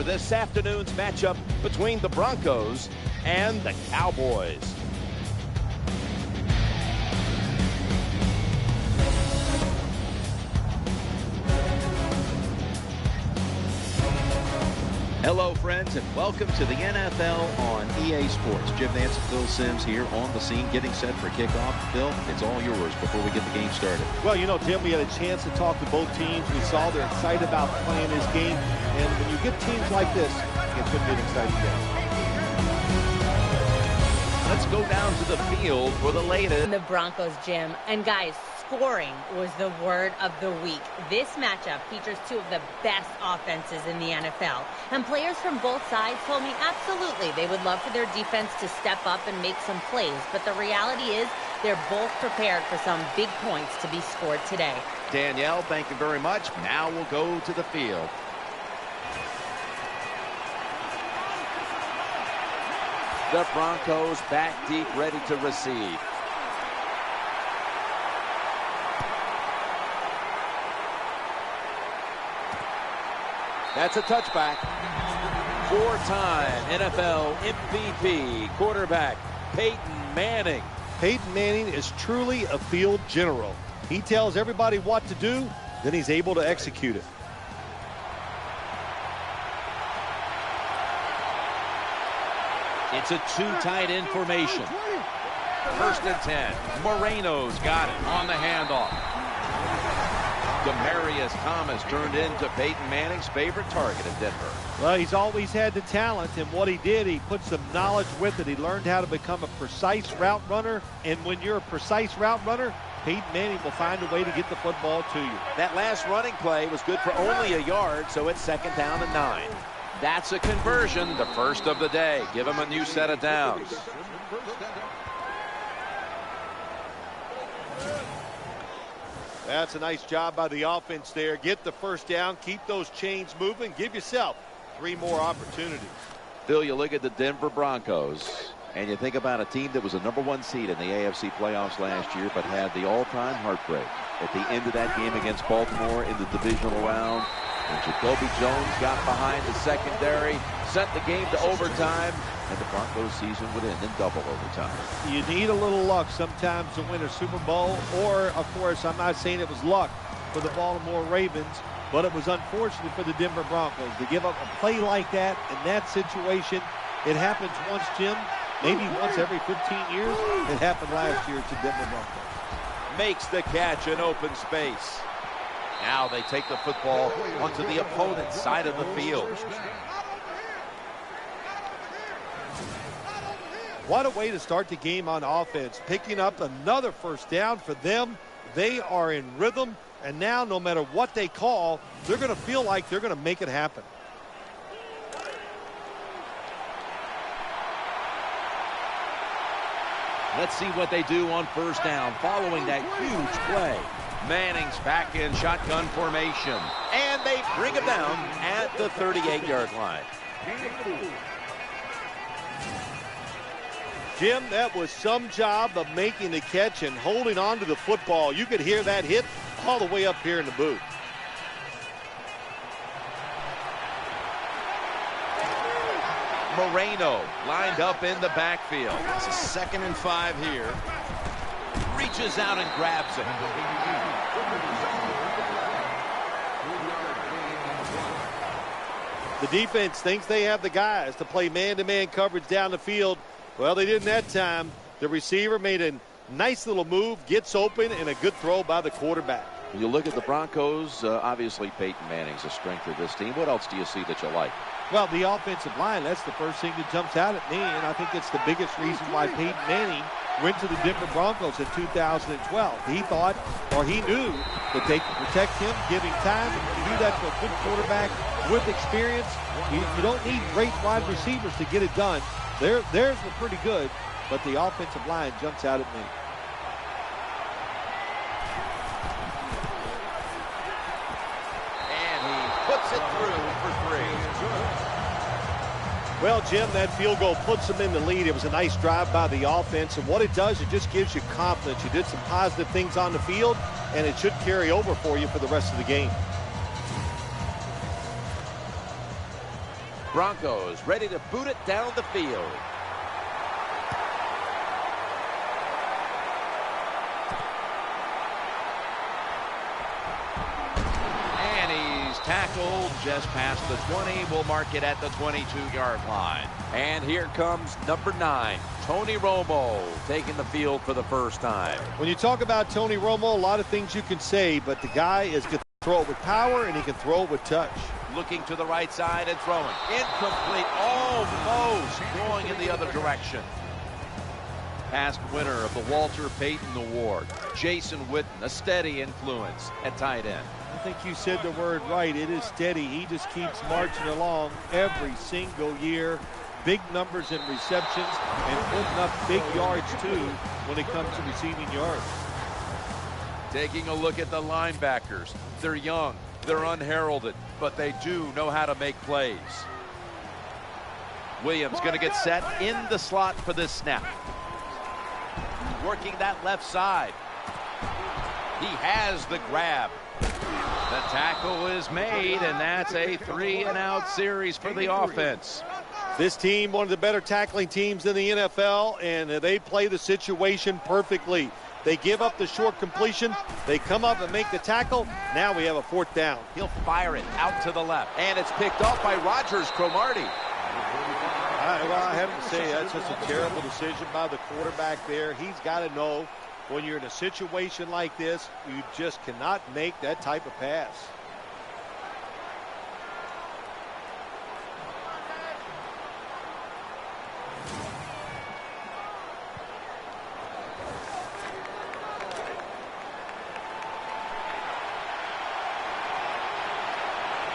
for this afternoon's matchup between the Broncos and the Cowboys. Hello, friends, and welcome to the NFL on EA Sports. Jim Nance and Phil Simms here on the scene, getting set for kickoff. Phil, it's all yours before we get the game started. Well, you know, Jim, we had a chance to talk to both teams. We saw they're excited about playing this game. And when you get teams like this, it could be an exciting game. Let's go down to the field for the latest. The Broncos, Jim. And guys, scoring was the word of the week. This matchup features two of the best offenses in the NFL. And players from both sides told me absolutely they would love for their defense to step up and make some plays. But the reality is they're both prepared for some big points to be scored today. Danielle, thank you very much. Now we'll go to the field. The Broncos back deep, ready to receive. That's a touchback. Four-time NFL MVP quarterback Peyton Manning. Peyton Manning is truly a field general. He tells everybody what to do, then he's able to execute it. It's a two-tight end formation. First and 10. Moreno's got it on the handoff. Demaryius Thomas turned into Peyton Manning's favorite target in Denver. Well, he's always had the talent, and what he did, he put some knowledge with it. He learned how to become a precise route runner, and when you're a precise route runner, Peyton Manning will find a way to get the football to you. That last running play was good for only a yard, so it's second down and 9. That's a conversion, the first of the day. Give him a new set of downs. That's a nice job by the offense there. Get the first down, keep those chains moving, give yourself 3 more opportunities. Phil, you look at the Denver Broncos, and you think about a team that was a #1 seed in the AFC playoffs last year, but had the all-time heartbreak at the end of that game against Baltimore in the divisional round. And Jacoby Jones got behind the secondary, sent the game to overtime, and the Broncos season would end in double overtime. You need a little luck sometimes to win a Super Bowl, or, of course, I'm not saying it was luck for the Baltimore Ravens, but it was unfortunate for the Denver Broncos to give up a play like that in that situation. It happens once, Jim, maybe once every 15 years. It happened last year to Denver Broncos. Makes the catch in open space. Now they take the football onto the opponent's side of the field. What a way to start the game on offense. Picking up another first down for them. They are in rhythm, and now no matter what they call, they're going to feel like they're going to make it happen. Let's see what they do on first down following that huge play. Manning's back in shotgun formation, and they bring him down at the 38-yard line. Jim, that was some job of making the catch and holding on to the football. You could hear that hit all the way up here in the booth. Moreno lined up in the backfield. It's a 2nd and 5 here. Reaches out and grabs him. The defense thinks they have the guys to play man-to-man coverage down the field. Well, they didn't that time. The receiver made a nice little move, gets open, and a good throw by the quarterback. You look at the Broncos, obviously Peyton Manning's a strength of this team. What else do you see that you like? Well, the offensive line, that's the first thing that jumps out at me, and I think it's the biggest reason why Peyton Manning went to the Denver Broncos in 2012. He thought, or he knew, that they could protect him, give him time, and you do that to a good quarterback with experience. You don't need great wide receivers to get it done. Theirs were pretty good, but the offensive line jumps out at me. And he puts it through for 3. Well, Jim, that field goal puts them in the lead. It was a nice drive by the offense, and what it does, it just gives you confidence. You did some positive things on the field, and it should carry over for you for the rest of the game. Broncos ready to boot it down the field. Tackled just past the 20. We'll mark it at the 22-yard line. And here comes number 9, Tony Romo, taking the field for the first time. When you talk about Tony Romo, a lot of things you can say, but the guy can throw it with power and he can throw it with touch. Looking to the right side and throwing. Incomplete. Almost going in the other direction. Past winner of the Walter Payton Award, Jason Witten, a steady influence at tight end. I think you said the word right. It is steady. He just keeps marching along every single year. Big numbers in receptions and putting up big yards, too, when it comes to receiving yards. Taking a look at the linebackers. They're young, they're unheralded, but they do know how to make plays. Williams going to get set in the slot for this snap. Working that left side. He has the grab. The tackle is made, and that's a 3-and-out series for the offense. This team, one of the better tackling teams in the NFL, and they play the situation perfectly. They give up the short completion. They come up and make the tackle. Now we have a 4th down. He'll fire it out to the left, and it's picked off by Rogers Cromartie. Well, I have to say, that's just a terrible decision by the quarterback there. He's got to know when you're in a situation like this, you just cannot make that type of pass.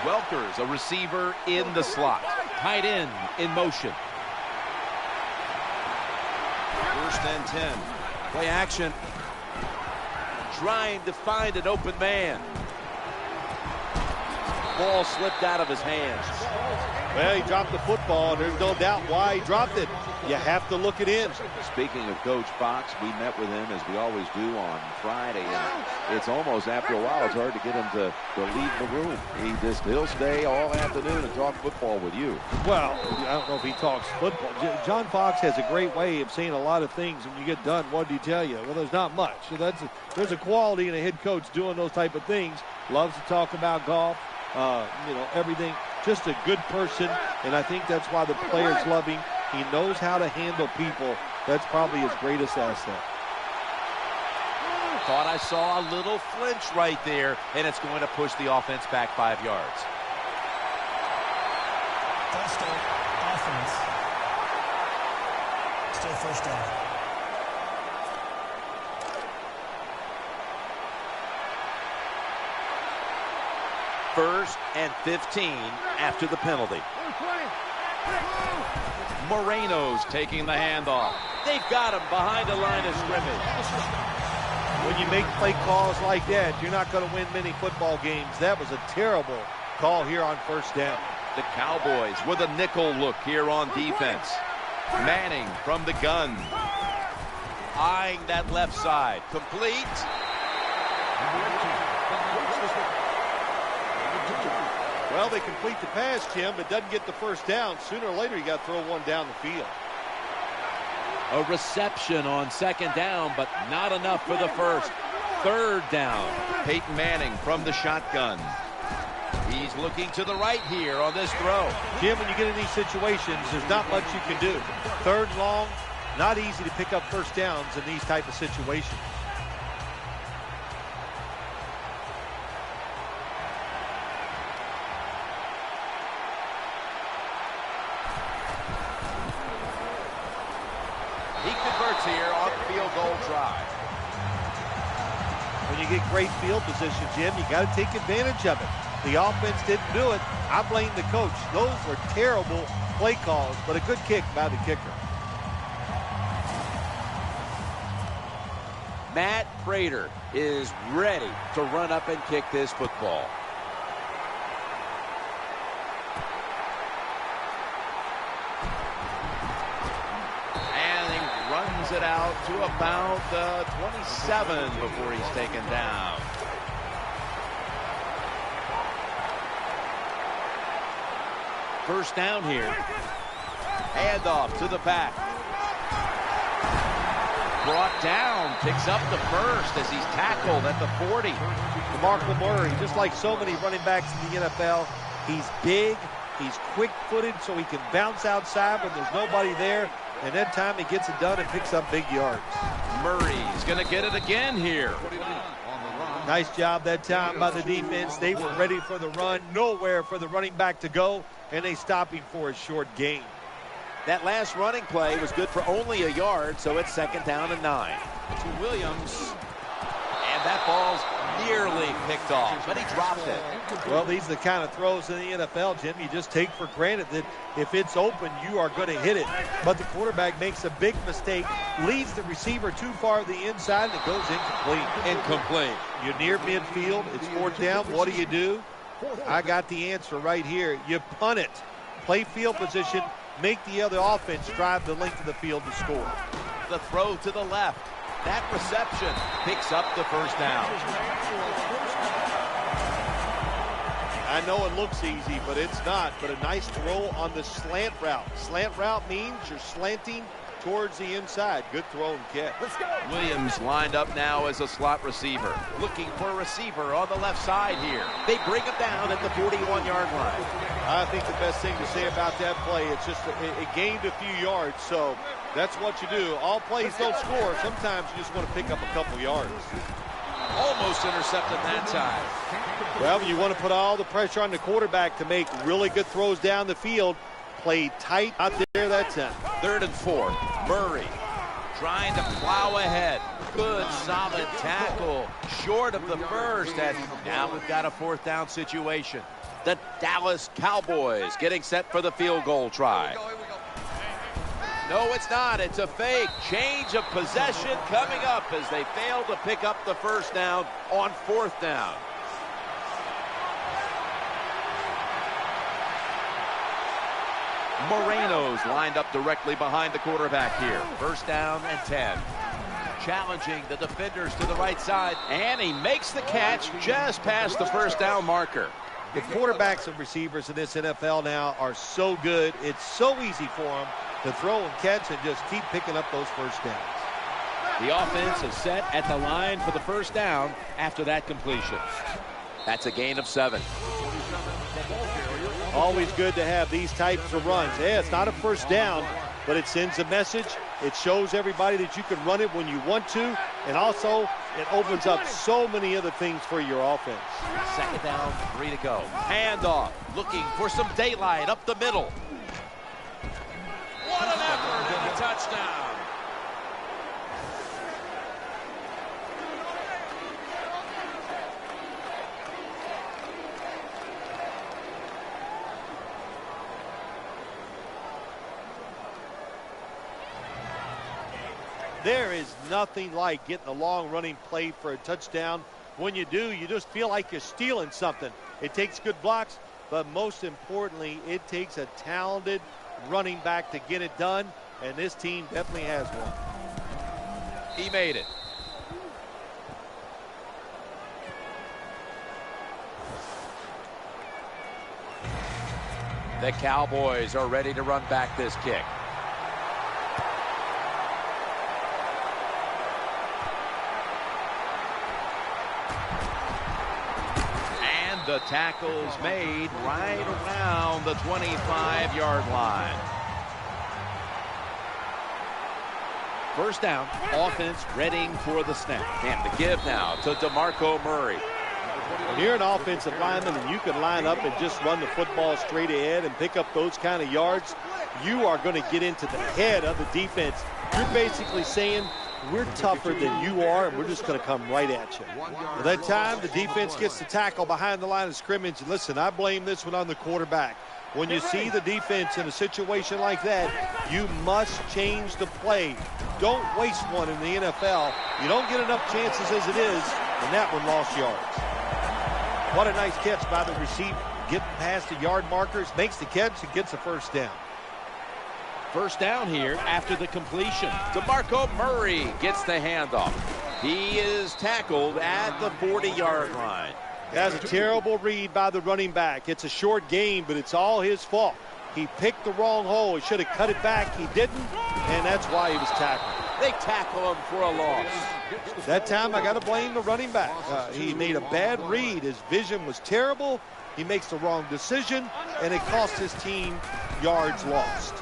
Welkers, a receiver in the slot. Tight end in motion. 1st and 10. Play action. Trying to find an open man. Ball slipped out of his hands. Well, he dropped the football. There's no doubt why he dropped it. You have to look it in. Speaking of Coach Fox, we met with him, as we always do, on Friday. And it's almost, after a while, it's hard to get him to leave the room. He'll stay all afternoon and talk football with you. Well, I don't know if he talks football. John Fox has a great way of saying a lot of things. When you get done, what did he tell you? Well, there's not much. So there's a quality in a head coach doing those type of things. Loves to talk about golf, everything. Just a good person, and I think that's why the players love him. He knows how to handle people. That's probably his greatest asset. Thought I saw a little flinch right there, and it's going to push the offense back 5 yards. First down, offense. Still 1st down. First and 15 after the penalty. Moreno's taking the handoff. They've got him behind the line of scrimmage. When you make play calls like that, you're not going to win many football games. That was a terrible call here on 1st down. The Cowboys with a nickel look here on defense. Manning from the gun. Eyeing that left side. Complete. Well, they complete the pass, Jim, but doesn't get the 1st down. Sooner or later, you got to throw one down the field. A reception on 2nd down, but not enough for the 1st. 3rd down. Peyton Manning from the shotgun. He's looking to the right here on this throw. Jim, when you get in these situations, there's not much you can do. 3rd and long, not easy to pick up 1st downs in these type of situations. Here on the field goal try. When you get great field position, Jim, you got to take advantage of it. The offense didn't do it. I blame the coach. Those were terrible play calls, but a good kick by the kicker. Matt Prater is ready to run up and kick this football. It out to about 27 before he's taken down. First down here. Handoff to the back. Brought down, picks up the first as he's tackled at the 40. DeMarco Murray, just like so many running backs in the NFL, he's big, he's quick-footed, so he can bounce outside when there's nobody there, and that time he gets it done and picks up big yards. Murray's going to get it again here. Nice job that time by the defense. They were ready for the run, nowhere for the running back to go, and they stop him for a short gain. That last running play was good for only a yard, so it's 2nd down and 9. To Williams. And that ball's nearly picked off, but he dropped it. Well, these are the kind of throws in the NFL, Jim, you just take for granted that if it's open, you are going to hit it. But the quarterback makes a big mistake, leads the receiver too far to the inside, and it goes incomplete. Incomplete. You're near midfield. It's 4th down. What do? I got the answer right here. You punt it. Play field position. Make the other offense drive the length of the field to score. The throw to the left. That reception picks up the first down. I know it looks easy, but it's not. But a nice throw on the slant route. Slant route means you're slanting towards the inside. Good throw and catch. Let's go. Williams lined up now as a slot receiver. Looking for a receiver on the left side here. They bring him down at the 41-yard line. I think the best thing to say about that play, it's just it gained a few yards, so that's what you do. All plays don't score. Sometimes you just want to pick up a couple yards. Almost intercepted that time. Well, you want to put all the pressure on the quarterback to make really good throws down the field. Play tight out there that time. 3rd and 4. Murray trying to plow ahead. Good, solid tackle. Short of the first, and now we've got a 4th down situation. The Dallas Cowboys getting set for the field goal try. No, it's not. It's a fake. Change of possession coming up as they fail to pick up the first down on 4th down. Moreno's lined up directly behind the quarterback here. 1st down and 10. Challenging the defenders to the right side, and he makes the catch just past the 1st down marker. The quarterbacks and receivers in this NFL now are so good. It's so easy for them to throw and catch and just keep picking up those first downs. The offense is set at the line for the 1st down after that completion. That's a gain of 7. Always good to have these types of runs. Yeah, it's not a first down, but it sends a message. It shows everybody that you can run it when you want to, and also it opens up so many other things for your offense. 2nd down, 3 to go. Handoff, looking for some daylight up the middle. What an effort and a touchdown. There is nothing like getting a long running play for a touchdown. When you do, you just feel like you're stealing something. It takes good blocks, but most importantly, it takes a talented running back to get it done, and this team definitely has one. He made it. The Cowboys are ready to run back this kick. The tackle's made right around the 25-yard line. 1st down, offense readying for the snap. And the give now to DeMarco Murray. When you're an offensive lineman and you can line up and just run the football straight ahead and pick up those kind of yards, you are going to get into the head of the defense. You're basically saying, we're tougher than you are, and we're just going to come right at you. At that time, the defense gets the tackle behind the line of scrimmage. And listen, I blame this one on the quarterback. When you see the defense in a situation like that, you must change the play. Don't waste one in the NFL. You don't get enough chances as it is, and that one lost yards. What a nice catch by the receiver. Getting past the yard markers, makes the catch, and gets a 1st down. 1st down here after the completion. DeMarco Murray gets the handoff. He is tackled at the 40-yard line. That's a terrible read by the running back. It's a short game, but it's all his fault. He picked the wrong hole. He should have cut it back. He didn't, and that's why he was tackled. They tackle him for a loss. That time, I got to blame the running back. He made a bad read. His vision was terrible. He makes the wrong decision, and it cost his team yards lost.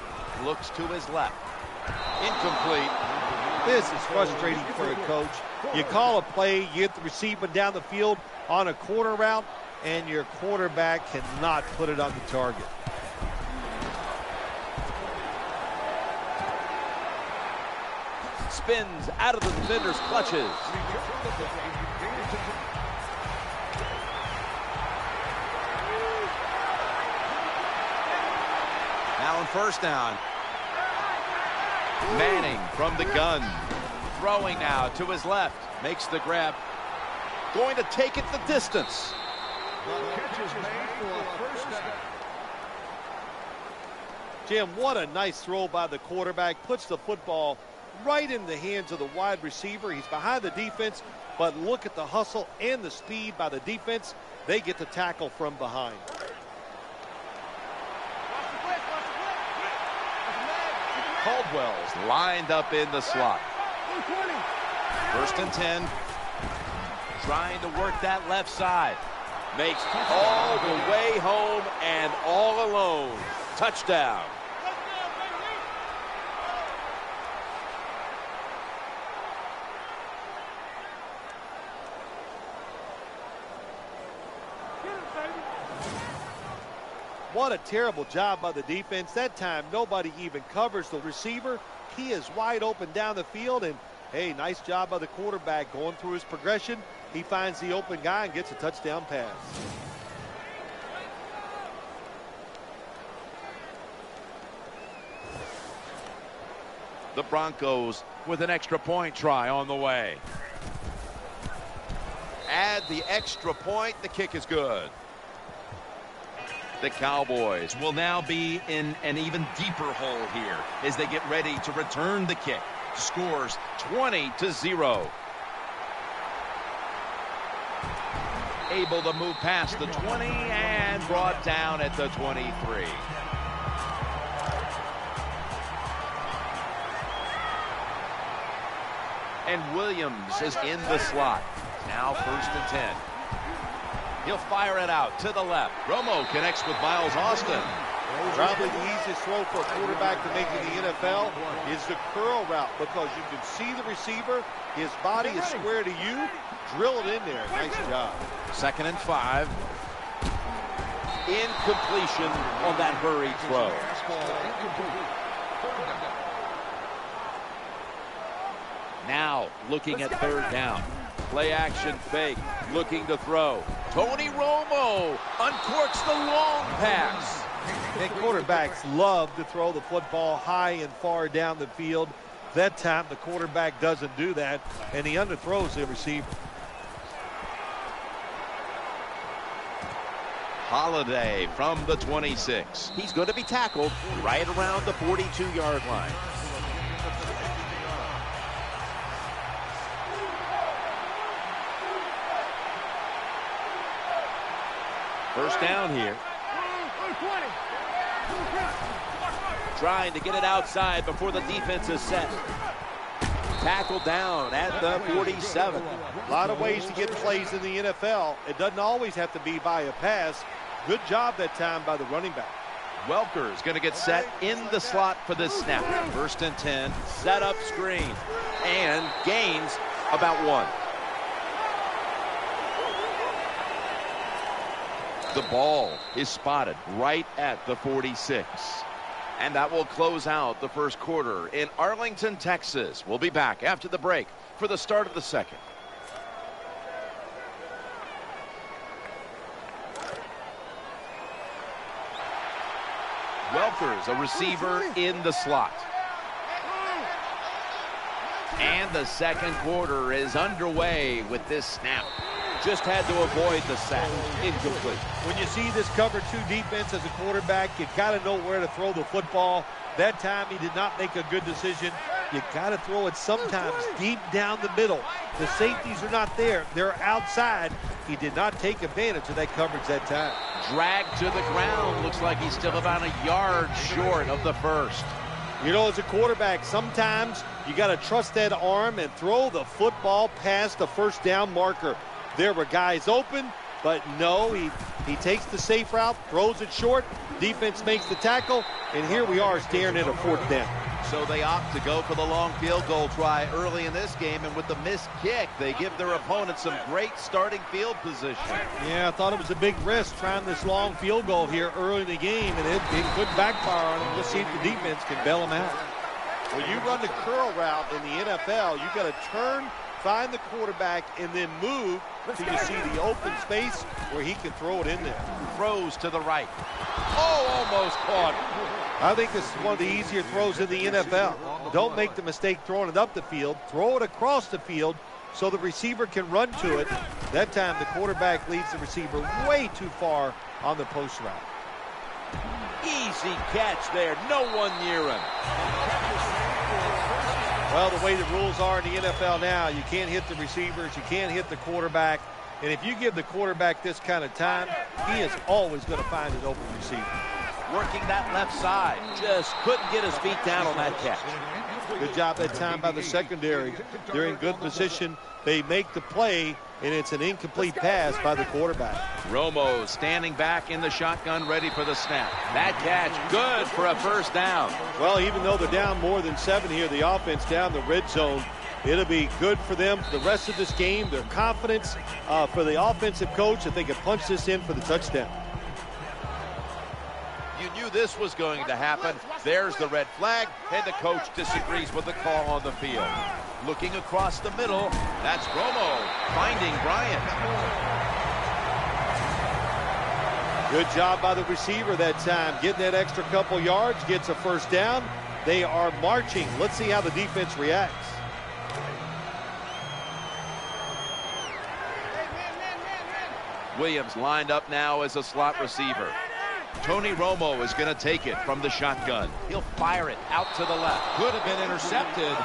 Looks to his left. Incomplete. This is frustrating for a coach. You call a play, you get the receiver down the field on a corner route, and your quarterback cannot put it on the target. Spins out of the defender's clutches. Now on first down. Manning from the gun. Throwing now to his left. Makes the grab. Going to take it the distance. Jim, what a nice throw by the quarterback. Puts the football right in the hands of the wide receiver. He's behind the defense, but look at the hustle and the speed by the defense. They get the tackle from behind. Caldwell's lined up in the slot. First and 10. Trying to work that left side. Makes all the way home and all alone. Touchdown. What a terrible job by the defense. That time, nobody even covers the receiver. He is wide open down the field, and hey, nice job by the quarterback going through his progression. He finds the open guy and gets a touchdown pass. The Broncos with an extra point try on the way. Add the extra point. The kick is good. The Cowboys will now be in an even deeper hole here as they get ready to return the kick. Scores 20-0. Able to move past the 20 and brought down at the 23. And Williams is in the slot. Now first and 10. He'll fire it out to the left. Romo connects with Miles Austin. Probably the easiest throw for a quarterback to make in the NFL is the curl route, because you can see the receiver. His body is square to you. Drill it in there. Nice job. Second and 5. Incompletion on that hurried throw. Now looking at third down. Play action fake. Looking to throw. Tony Romo uncorks the long pass. And quarterbacks love to throw the football high and far down the field. That time the quarterback doesn't do that, and he underthrows the receiver. Holiday from the 26. He's going to be tackled right around the 42-yard line. First down here. Trying to get it outside before the defense is set. Tackled down at the 47. A lot of ways to get plays in the NFL. It doesn't always have to be by a pass. Good job that time by the running back. Welker's going to get set in the slot for this snap. First and 10. Set up screen. And gains about 1. The ball is spotted right at the 46. And that will close out the first quarter in Arlington, Texas. We'll be back after the break for the start of the second. Welker's a receiver in the slot. And the second quarter is underway with this snap. Just had to avoid the sack. Incomplete. When you see this cover 2 defense as a quarterback, you got to know where to throw the football. That time he did not make a good decision. You got to throw it sometimes deep down the middle. The safeties are not there. They're outside. He did not take advantage of that coverage that time. Dragged to the ground. Looks like he's still about a yard short of the first. You know, as a quarterback, sometimes you got to trust that arm and throw the football past the first down marker. There were guys open, but no, he takes the safe route, throws it short, defense makes the tackle, and here we are staring at a fourth down. So they opt to go for the long field goal try early in this game, and with the missed kick, they give their opponent some great starting field position. Yeah, I thought it was a big risk trying this long field goal here early in the game, and it could backfire on them. Let's see if the defense can bail them out. When you run the curl route in the NFL, you got to turn, find the quarterback, and then move till you see the open space where he can throw it in there. Throws to the right. Oh, almost caught. I think this is one of the easier throws in the NFL. Don't make the mistake throwing it up the field. Throw it across the field so the receiver can run to it. That time the quarterback leads the receiver way too far on the post route. Easy catch there. No one near him. Well, the way the rules are in the NFL now, you can't hit the receivers, you can't hit the quarterback. And if you give the quarterback this kind of time, he is always going to find an open receiver. Working that left side. Just couldn't get his feet down on that catch. Good job that time by the secondary. They're in good position. They make the play, and it's an incomplete pass by the quarterback. Romo standing back in the shotgun, ready for the snap. That catch, good for a first down. Well, even though they're down more than 7 here, the offense down the red zone, it'll be good for them for the rest of this game. Their confidence for the offensive coach that they can punch this in for the touchdown. You knew this was going to happen. There's the red flag, and the coach disagrees with the call on the field. Looking across the middle, that's Romo finding Bryant. Good job by the receiver that time. Getting that extra couple yards, gets a first down. They are marching. Let's see how the defense reacts. Williams lined up now as a slot receiver. Tony Romo is going to take it from the shotgun. He'll fire it out to the left. Could have been intercepted.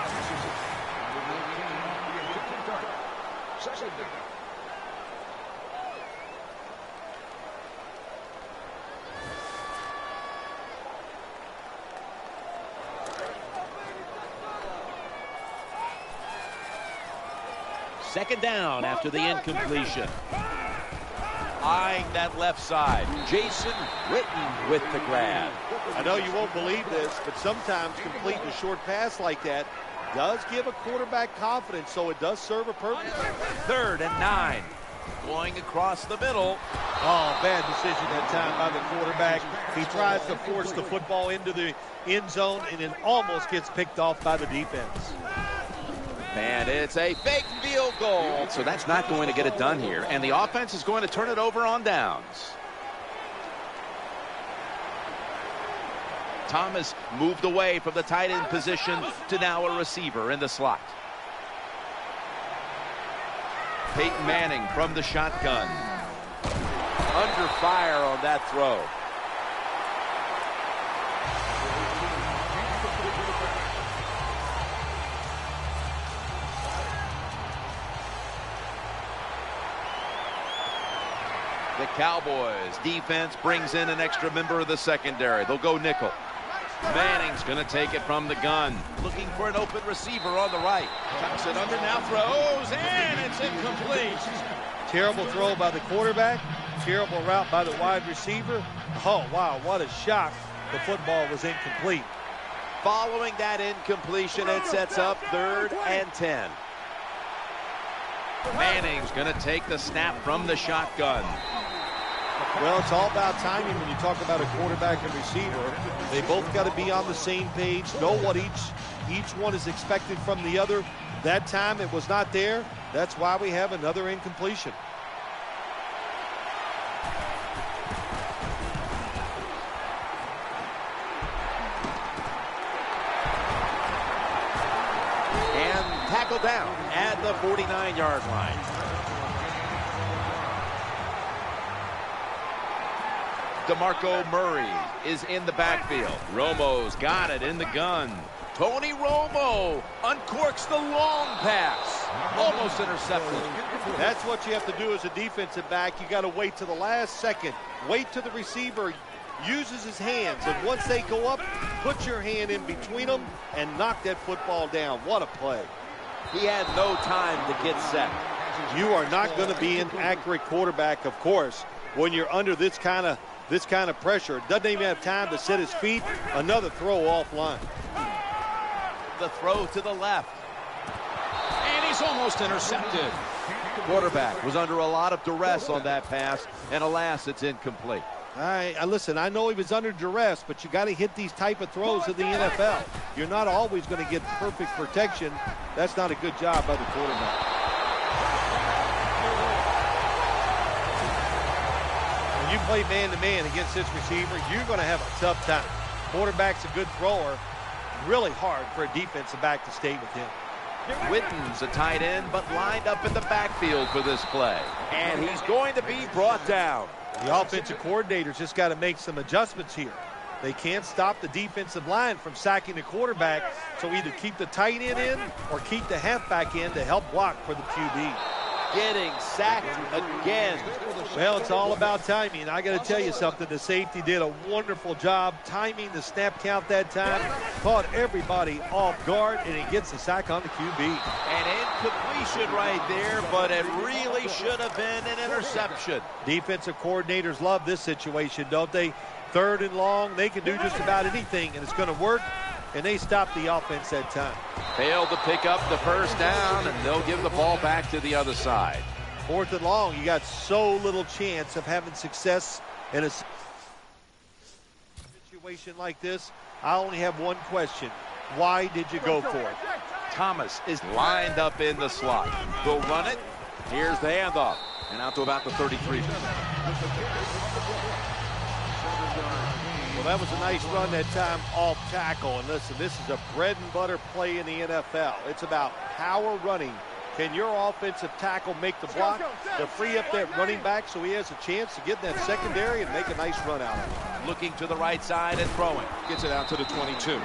Second down after the incompletion. Eyeing that left side. Jason Witten with the grab. I know you won't believe this, but sometimes completing a short pass like that does give a quarterback confidence, so it does serve a purpose. 3rd and 9. Going across the middle. Oh, bad decision that time by the quarterback. He tries to force the football into the end zone, and it almost gets picked off by the defense. And it's a fake field goal. So that's not going to get it done here. And the offense is going to turn it over on downs. Thomas moved away from the tight end position to now a receiver in the slot. Peyton Manning from the shotgun. Under fire on that throw. The Cowboys defense brings in an extra member of the secondary. They'll go nickel. Manning's going to take it from the gun. Looking for an open receiver on the right. Tucks it under, now throws, and it's incomplete. Terrible throw by the quarterback. Terrible route by the wide receiver. Oh, wow, what a shock. The football was incomplete. Following that incompletion, it sets up 3rd and 10. Manning's going to take the snap from the shotgun. Well, it's all about timing when you talk about a quarterback and receiver. They both got to be on the same page, know what each one is expected from the other. That time it was not there. That's why we have another incompletion. And tackled down at the 49-yard line. DeMarco Murray is in the backfield. Romo's got it in the gun. Tony Romo uncorks the long pass. Almost intercepted. That's what you have to do as a defensive back. You got to wait to the last second. Wait till the receiver uses his hands, and once they go up, put your hand in between them and knock that football down. What a play. He had no time to get set. You are not going to be an accurate quarterback, of course, when you're under this kind of pressure. Doesn't even have time to set his feet. Another throw offline. The throw to the left. And he's almost intercepted. Quarterback was under a lot of duress on that pass, and alas, it's incomplete. Listen, I know he was under duress, but you got to hit these type of throws in the NFL. You're not always going to get perfect protection. That's not a good job by the quarterback. When you play man-to-man against this receiver, you're going to have a tough time. Quarterback's a good thrower. Really hard for a defensive back to stay with him. Witten's a tight end, but lined up in the backfield for this play. And he's going to be brought down. The offensive coordinator's just got to make some adjustments here. They can't stop the defensive line from sacking the quarterback, so either keep the tight end in or keep the halfback in to help block for the QB. Getting sacked again. Well, it's all about timing. I got to tell you something. The safety did a wonderful job timing the snap count that time. Caught everybody off guard, and he gets the sack on the QB. An incompletion right there, but it really should have been an interception. Defensive coordinators love this situation, don't they? 3rd and long, they can do just about anything, and it's going to work. And they stopped the offense that time. Failed to pick up the first down, and they'll give the ball back to the other side. 4th and long, you got so little chance of having success in a situation like this. I only have one question. Why did you go for it? Thomas is lined up in the slot. They'll run it. Here's the handoff. And out to about the 33. Well, that was a nice run that time off tackle. And listen, this is a bread and butter play in the NFL. It's about power running. Can your offensive tackle make the block to free up that running back so he has a chance to get in that secondary and make a nice run out of it? Looking to the right side and throwing. Gets it out to the 22.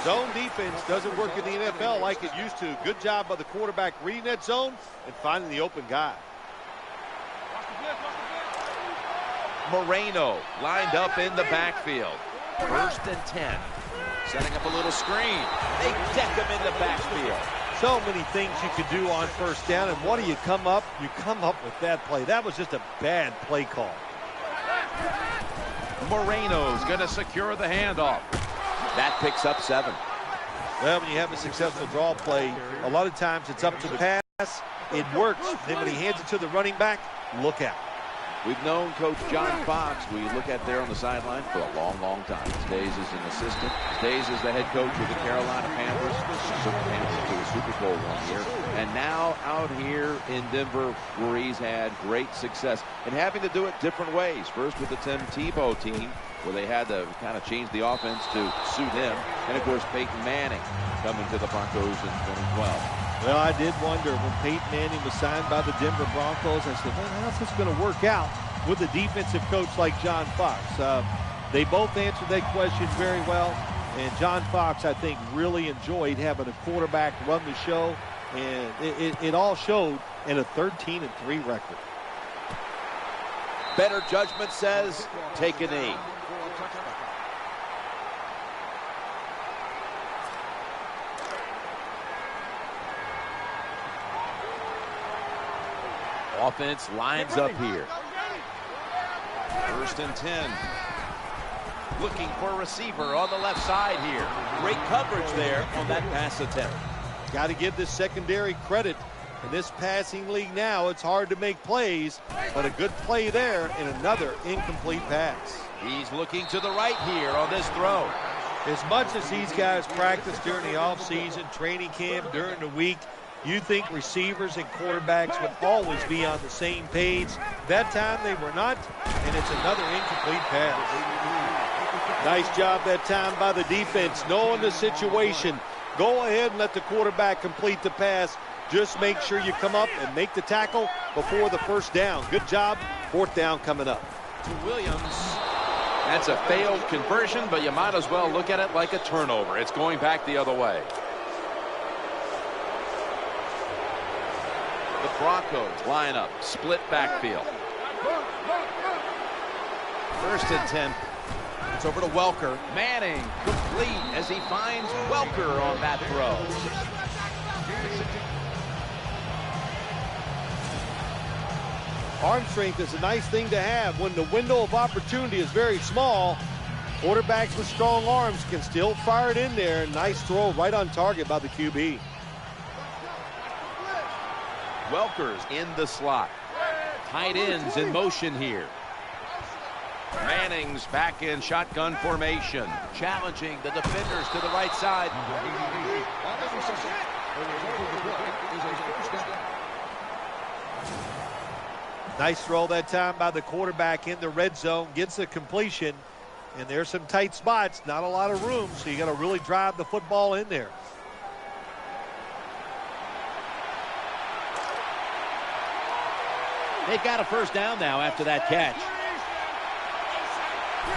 Zone defense doesn't work in the NFL like it used to. Good job by the quarterback reading that zone and finding the open guy. Moreno lined up in the backfield. 1st and 10. Setting up a little screen. They deck him in the backfield. So many things you could do on 1st down, and what do you come up? You come up with that play. That was just a bad play call. Moreno's going to secure the handoff. That picks up 7. Well, when you have a successful draw play, a lot of times it's up to the pass. It works. Then when he hands it to the running back, look out. We've known Coach John Fox, we look at there on the sideline, for a long, long time. His days as an assistant, his days as the head coach of the Carolina Panthers, took the Panthers to a Super Bowl one year, and now out here in Denver where he's had great success and having to do it different ways. First with the Tim Tebow team, where they had to kind of change the offense to suit him, and of course Peyton Manning coming to the Broncos in 2012. Well, I did wonder when Peyton Manning was signed by the Denver Broncos, I said, well, how's this going to work out with a defensive coach like John Fox? They both answered that question very well, and John Fox, I think, really enjoyed having a quarterback run the show, and it all showed in a 13-3 record. Better judgment says take a knee. Offense lines up here. 1st and 10. Looking for a receiver on the left side here. Great coverage there on that pass attempt. Got to give this secondary credit. In this passing league now, it's hard to make plays, but a good play there and another incomplete pass. He's looking to the right here on this throw. As much as these guys practice during the offseason, training camp, during the week, you think receivers and quarterbacks would always be on the same page. That time they were not, and it's another incomplete pass. Nice job that time by the defense, knowing the situation. Go ahead and let the quarterback complete the pass. Just make sure you come up and make the tackle before the 1st down. Good job. 4th down coming up. to Williams. That's a failed conversion, but you might as well look at it like a turnover. It's going back the other way. The Broncos line up, split backfield. 1st and 10. It's over to Welker. Manning complete as he finds Welker on that throw. Arm strength is a nice thing to have when the window of opportunity is very small. Quarterbacks with strong arms can still fire it in there. Nice throw right on target by the QB. Welker's in the slot. Tight ends in motion here. Manning's back in shotgun formation, challenging the defenders to the right side. Nice throw that time by the quarterback in the red zone. Gets a completion. And there's some tight spots, not a lot of room, so you got to really drive the football in there. They've got a first down now after that catch.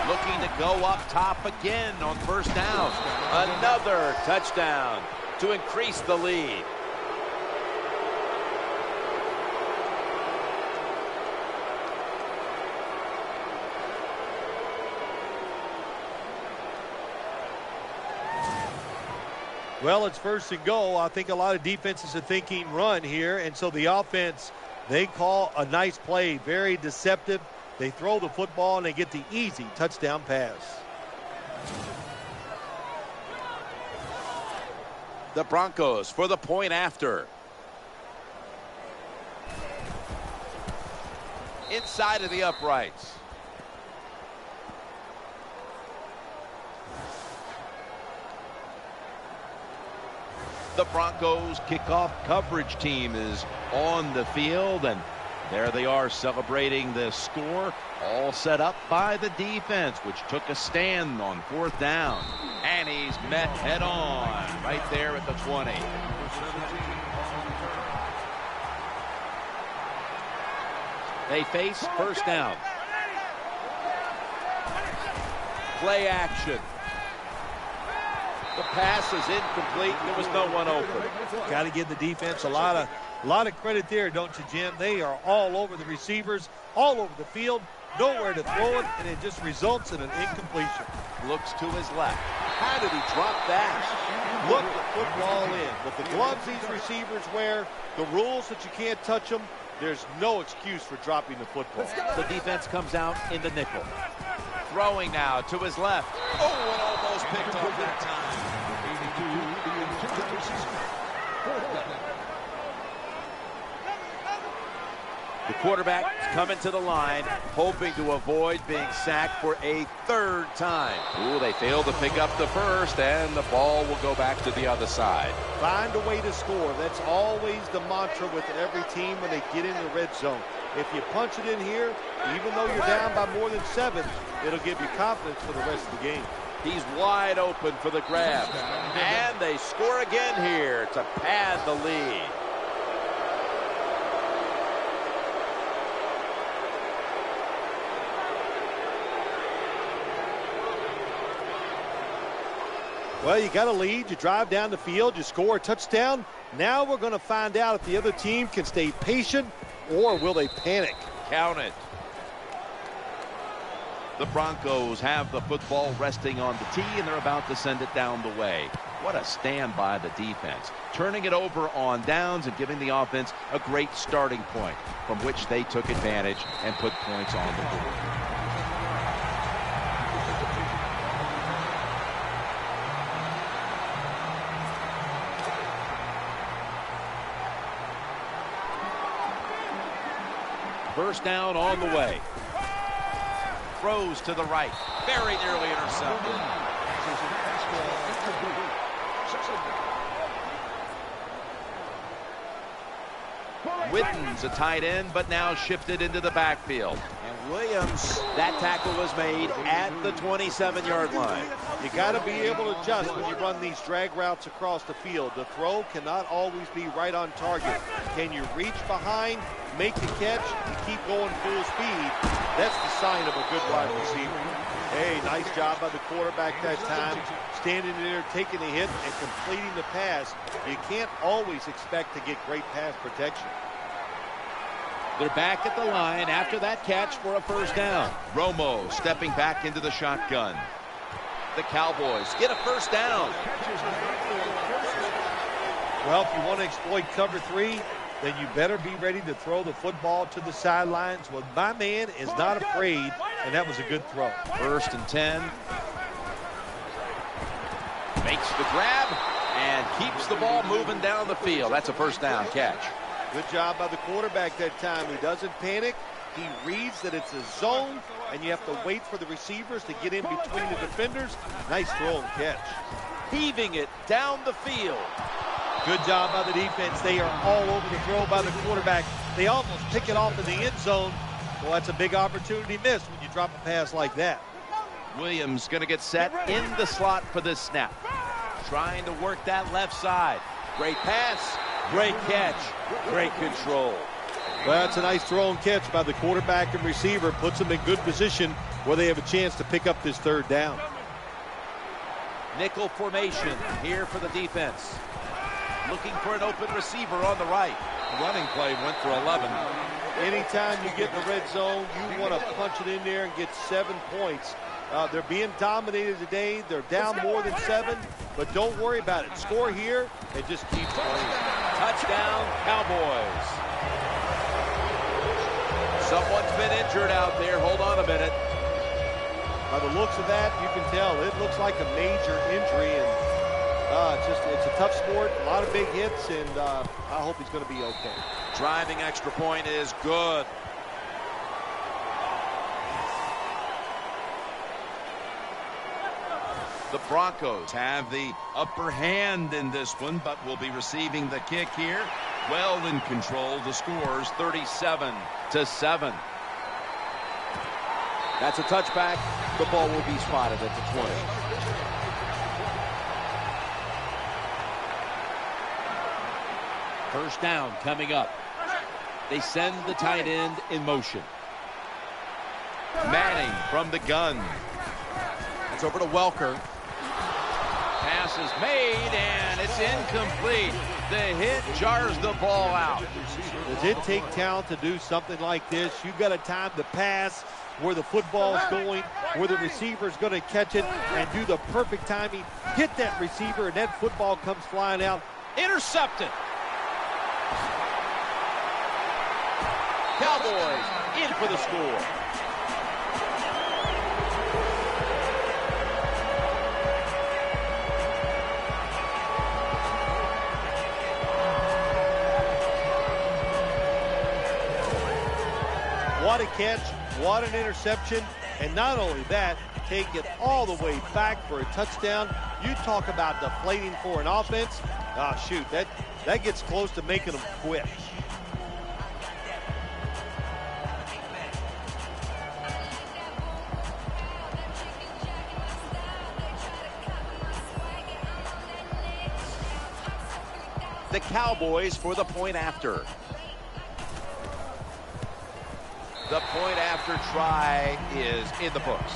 Looking to go up top again on first down. Another touchdown to increase the lead. Well, it's 1st and goal. I think a lot of defenses are thinking run here, and so the offense, they call a nice play, very deceptive. They throw the football and they get the easy touchdown pass. The Broncos for the point after. Inside of the uprights. The Broncos kickoff coverage team is on the field, and there they are celebrating the score, all set up by the defense, which took a stand on 4th down. And he's met head on right there at the 20. They face first down. Play action. The pass is incomplete. There was no one open. Got to give the defense a lot of credit there, don't you, Jim? They are all over the receivers, all over the field, nowhere to throw it, and it just results in an incompletion. Looks to his left. How did he drop that? Look the football in. With the gloves these receivers wear, the rules that you can't touch them, there's no excuse for dropping the football. The defense comes out in the nickel. Throwing now to his left. Oh, and almost picked off that time. The quarterback coming to the line, hoping to avoid being sacked for a 3rd time. Ooh, they failed to pick up the first, and the ball will go back to the other side. Find a way to score. That's always the mantra with every team when they get in the red zone. If you punch it in here, even though you're down by more than 7, it'll give you confidence for the rest of the game. He's wide open for the grab. And they score again here to pad the lead. Well, you got a lead. You drive down the field. You score a touchdown. Now we're going to find out if the other team can stay patient or will they panic. Count it. The Broncos have the football resting on the tee, and they're about to send it down the way. What a stand by the defense. Turning it over on downs and giving the offense a great starting point from which they took advantage and put points on the board. First down on the way. Throws to the right. Very nearly intercepted. Witten's a tight end, but now shifted into the backfield. And Williams, that tackle was made at the 27-yard line. You got to be able to adjust when you run these drag routes across the field. The throw cannot always be right on target. Can you reach behind, make the catch and keep going full speed, that's the sign of a good wide receiver. Hey, nice job by the quarterback that time, standing there, taking a hit, and completing the pass. You can't always expect to get great pass protection. They're back at the line after that catch for a first down. Romo stepping back into the shotgun. The Cowboys get a first down. Well, if you want to exploit cover 3, then you better be ready to throw the football to the sidelines. Well, my man is not afraid, and that was a good throw. 1st and 10. Makes the grab and keeps the ball moving down the field. That's a first down catch. Good job by the quarterback that time. He doesn't panic. He reads that it's a zone, and you have to wait for the receivers to get in between the defenders. Nice throw and catch. Heaving it down the field. Good job by the defense. They are all over the throw by the quarterback. They almost pick it off in the end zone. Well, that's a big opportunity missed when you drop a pass like that. Williams going to get set in the slot for this snap. Trying to work that left side. Great pass. Great catch. Great control. Well, that's a nice throw and catch by the quarterback and receiver. Puts them in good position where they have a chance to pick up this third down. Nickel formation here for the defense. Looking for an open receiver on the right. Running play went for 11. Anytime you get in the red zone, you want to punch it in there and get 7 points. They're being dominated today. They're down more than 7, but don't worry about it. Score here and just keep playing. Touchdown, Cowboys. Someone's been injured out there. Hold on a minute. By the looks of that, you can tell it looks like a major injury, and it's a tough sport, a lot of big hits, and I hope he's going to be okay. Driving extra point is good. The Broncos have the upper hand in this one, but will be receiving the kick here. Well in control. The score's 37-7. That's a touchback. The ball will be spotted at the 20. First down coming up. They send the tight end in motion. Manning from the gun. It's over to Welker. Pass is made, and it's incomplete. The hit jars the ball out. Does it take talent to do something like this? You've got to time the pass where the football's going, where the receiver's going to catch it, and do the perfect timing. Hit that receiver, and that football comes flying out. Intercepted. Cowboys in for the score. What a catch, what an interception, and not only that, take it all the way back for a touchdown. You talk about deflating for an offense. Shoot, that gets close to making them quit. The Cowboys for the point after. The point after try is in the books.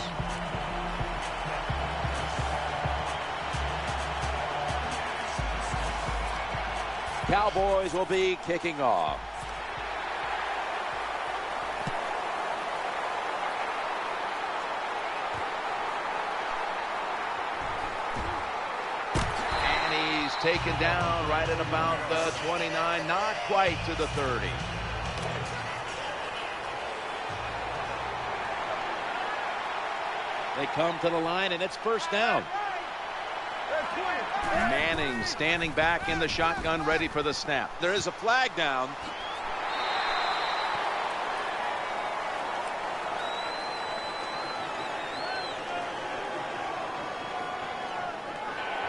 Cowboys will be kicking off. And he's taken down right at about the 29, not quite to the 30. They come to the line, and it's first down. Manning standing back in the shotgun, ready for the snap. There is a flag down.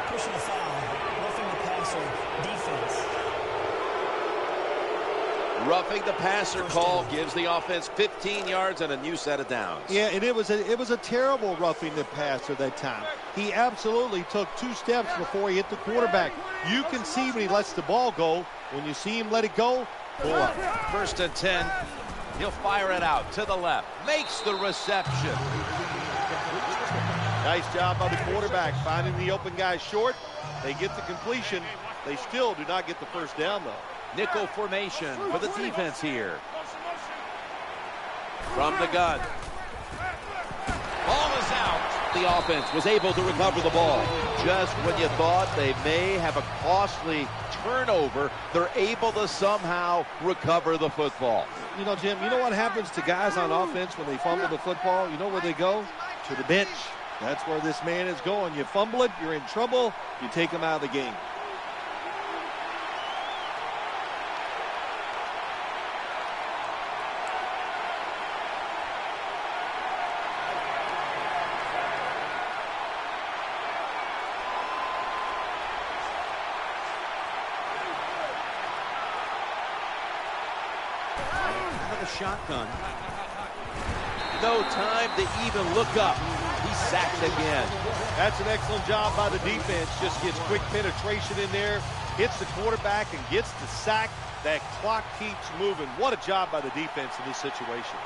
Pushing a foul, roughing the passer, defense. Roughing the passer call gives the offense 15 yards and a new set of downs. Yeah, and it was a terrible roughing the passer that time. He absolutely took 2 steps before he hit the quarterback. You can see when he lets the ball go. When you see him let it go, Pull up. 1st and 10. He'll fire it out to the left. Makes the reception. Nice job by the quarterback finding the open guy short. They get the completion. They still do not get the first down, though. Nickel formation for the defense here. From the gun. Ball is out. The offense was able to recover the ball. Just when you thought they may have a costly turnover, they're able to somehow recover the football. You know, Jim, you know what happens to guys on offense when they fumble the football? You know where they go? To the bench. That's where this man is going. You fumble it, you're in trouble, you take him out of the game. Shotgun. No time to even look up. He's sacked again. That's an excellent job by the defense. Just gets quick penetration in there, hits the quarterback and gets the sack. That clock keeps moving. What a job by the defense in this situation.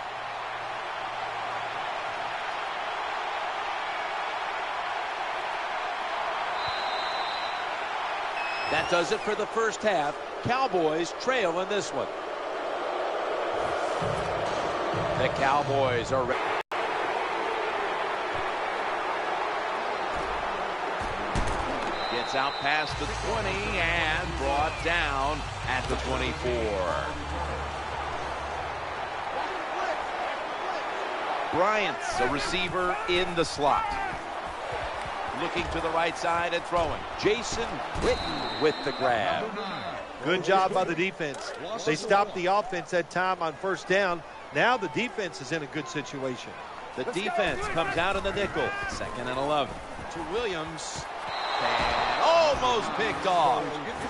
That does it for the first half. Cowboys trail in this one. The Cowboys are ready. Gets out past the 20 and brought down at the 24. Bryant's a receiver in the slot. Looking to the right side and throwing. Jason Witten with the grab. Good job by the defense. They stopped the offense that time on first down. Now the defense is in a good situation. The defense comes out in the nickel. 2nd and 11. To Williams. And almost picked off.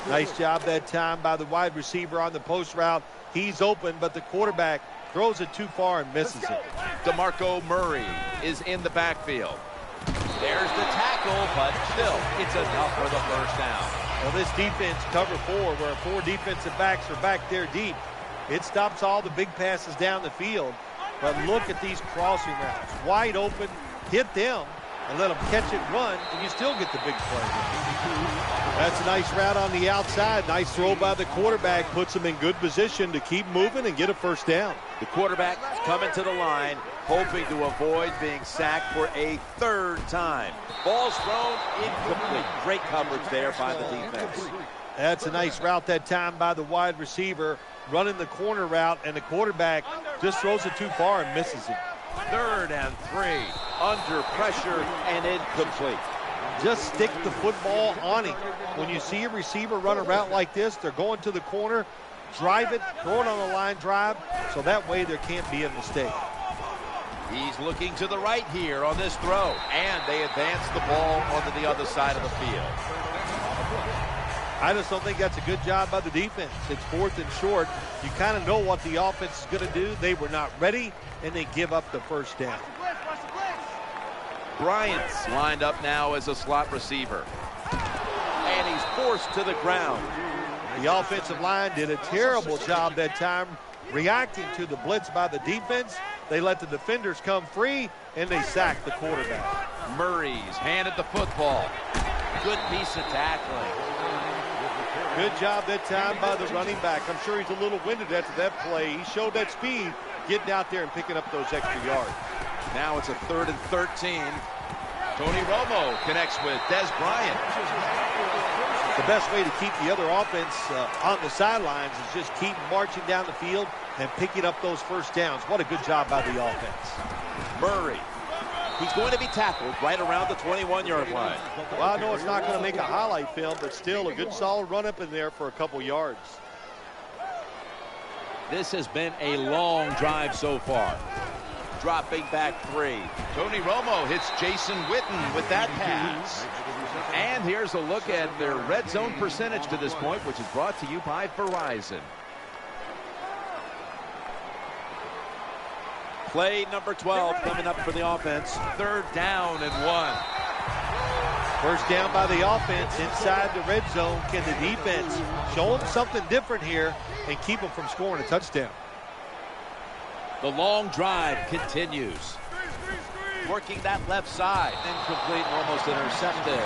Nice job that time by the wide receiver on the post route. He's open, but the quarterback throws it too far and misses it. DeMarco Murray is in the backfield. There's the tackle, but still, it's enough for the first down. Well, this defense, cover 4, where 4 defensive backs are back there deep. It stops all the big passes down the field. But look at these crossing routes. Wide open, hit them, and let them catch it, run, and you still get the big play. That's a nice route on the outside. Nice throw by the quarterback. Puts them in good position to keep moving and get a first down. The quarterback coming to the line, hoping to avoid being sacked for a 3rd time. Ball's thrown incomplete. Great coverage there by the defense. That's a nice route that time by the wide receiver, running the corner route, and the quarterback just throws it too far and misses it. 3rd and 3, under pressure and incomplete. Just stick the football on him. When you see a receiver run a route like this, they're going to the corner, drive it, throw it on a line drive, so that way there can't be a mistake. He's looking to the right here on this throw, and they advance the ball onto the other side of the field. I just don't think that's a good job by the defense. It's 4th and short. You kind of know what the offense is going to do. They were not ready, and they give up the first down. Bryant's lined up now as a slot receiver. And he's forced to the ground. The offensive line did a terrible job that time reacting to the blitz by the defense. They let the defenders come free, and they sacked the quarterback. Murray's handed the football. Good piece of tackling. Good job that time by the running back. I'm sure he's a little winded after that play. He showed that speed, getting out there and picking up those extra yards. Now it's a 3rd and 13. Tony Romo connects with Des Bryant. The best way to keep the other offense on the sidelines is just keep marching down the field and picking up those first downs. What a good job by the offense. Murray. He's going to be tackled right around the 21-yard line. Well, I know it's not going to make a highlight film, but still a good solid run up in there for a couple yards. This has been a long drive so far. Dropping back 3. Tony Romo hits Jason Witten with that pass. And here's a look at their red zone percentage to this point, which is brought to you by Verizon. Play number 12 coming up for the offense. 3rd down and 1. First down by the offense inside the red zone. Can the defense show them something different here and keep them from scoring a touchdown? The long drive continues. Working that left side. Incomplete and almost intercepted.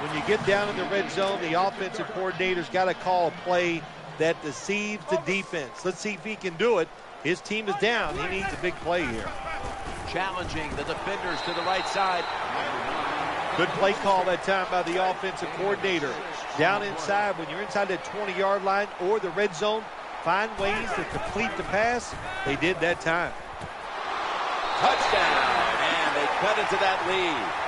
When you get down in the red zone, the offensive coordinator's got to call a play that deceives the defense. Let's see if he can do it. His team is down. He needs a big play here. Challenging the defenders to the right side. Good play call that time by the offensive coordinator. Down inside, when you're inside that 20-yard line or the red zone, find ways to complete the pass. They did that time. Touchdown, and they cut into that lead.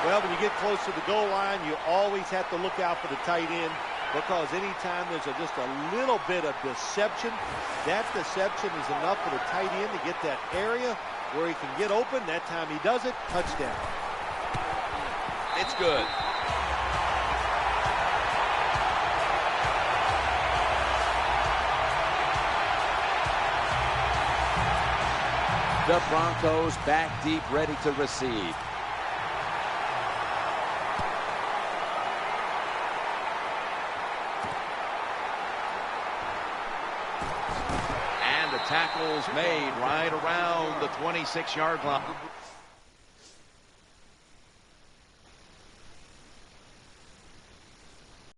Well, when you get close to the goal line, you always have to look out for the tight end, because anytime there's just a little bit of deception, that deception is enough for the tight end to get that area where he can get open. That time he does it. Touchdown. It's good. The Broncos back deep, ready to receive. Tackles made right around the 26-yard line.